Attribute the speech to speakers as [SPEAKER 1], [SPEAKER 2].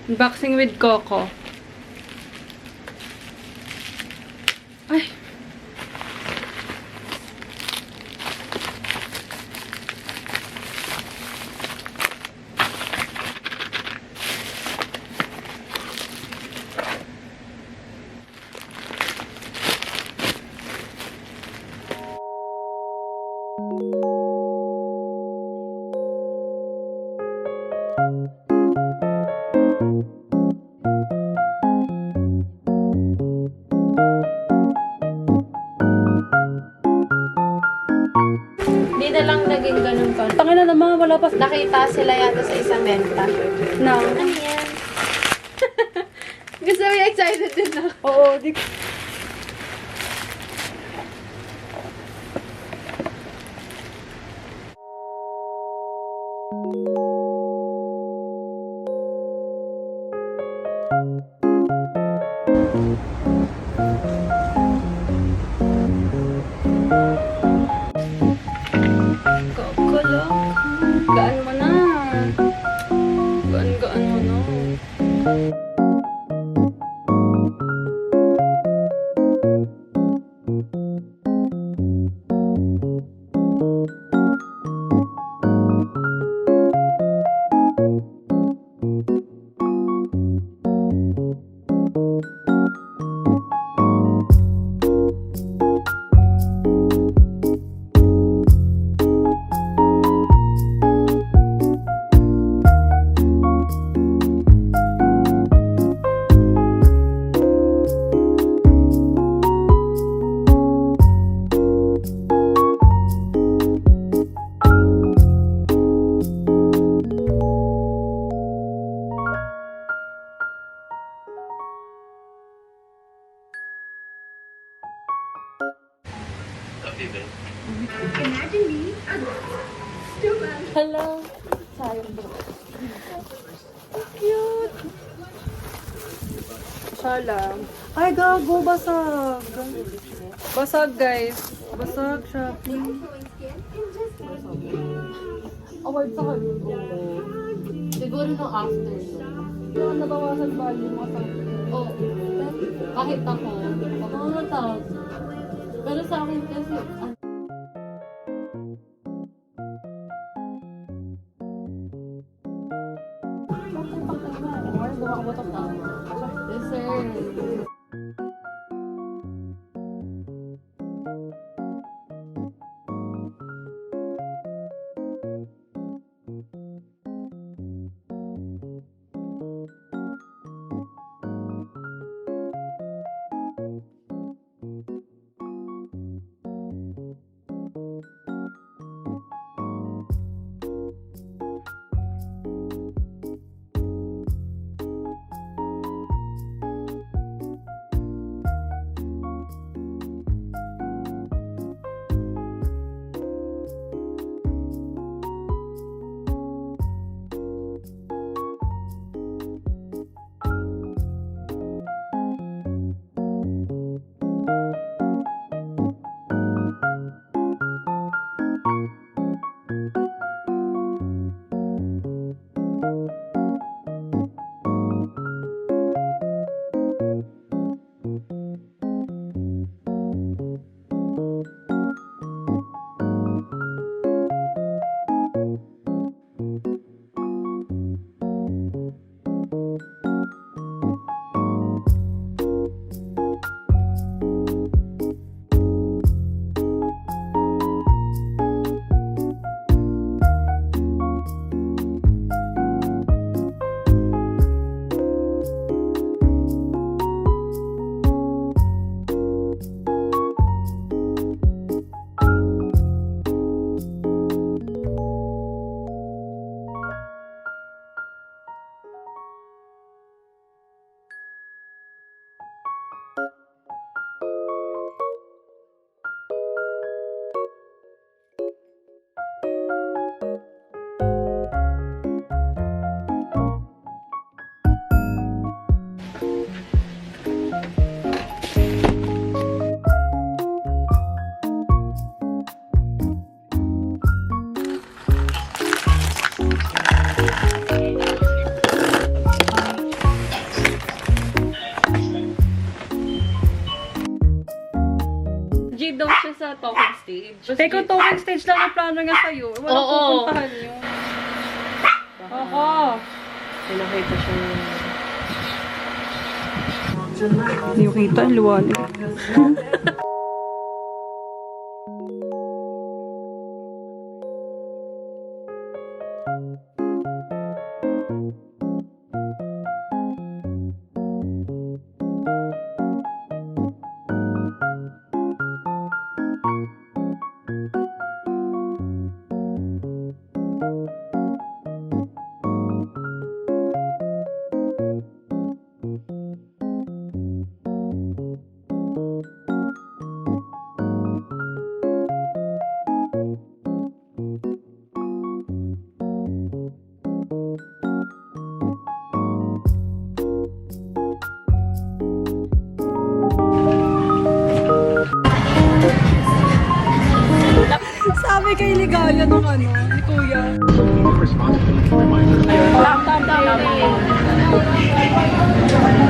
[SPEAKER 1] Unboxing with Coco. Ay!
[SPEAKER 2] Hindi na lang naging ganun pa.
[SPEAKER 1] Tangin na naman, wala pa.
[SPEAKER 2] Nakita sila yata sa isang benta.
[SPEAKER 1] No.
[SPEAKER 2] Ano yan? Gusto mo excited din ako.
[SPEAKER 1] Oo, di Kakalak. Gaan mo na. Gaan mo na.
[SPEAKER 2] Hello.
[SPEAKER 1] Sayang bro. Cute. Salam. Ay, gago. Basag. Basag, guys. Basag, Shopee.
[SPEAKER 2] Award sa kanya. Siguro no after.
[SPEAKER 1] Yung nabawasan value mo sa
[SPEAKER 2] Oh, kahit ako, makamatag. Pero sa akin kasi, yes, sir. sa talking stage.
[SPEAKER 1] Teka, talking stage lang ang plano niya sa'yo. Walang pupuntahan yun. Ako.
[SPEAKER 2] Pinakita siya ng...
[SPEAKER 1] Hindi ko kita, ang liwanag. Sabi kay Ligaya nung ano, ni Kuya.
[SPEAKER 3] Responsibility reminder.
[SPEAKER 2] Ayun. Tama.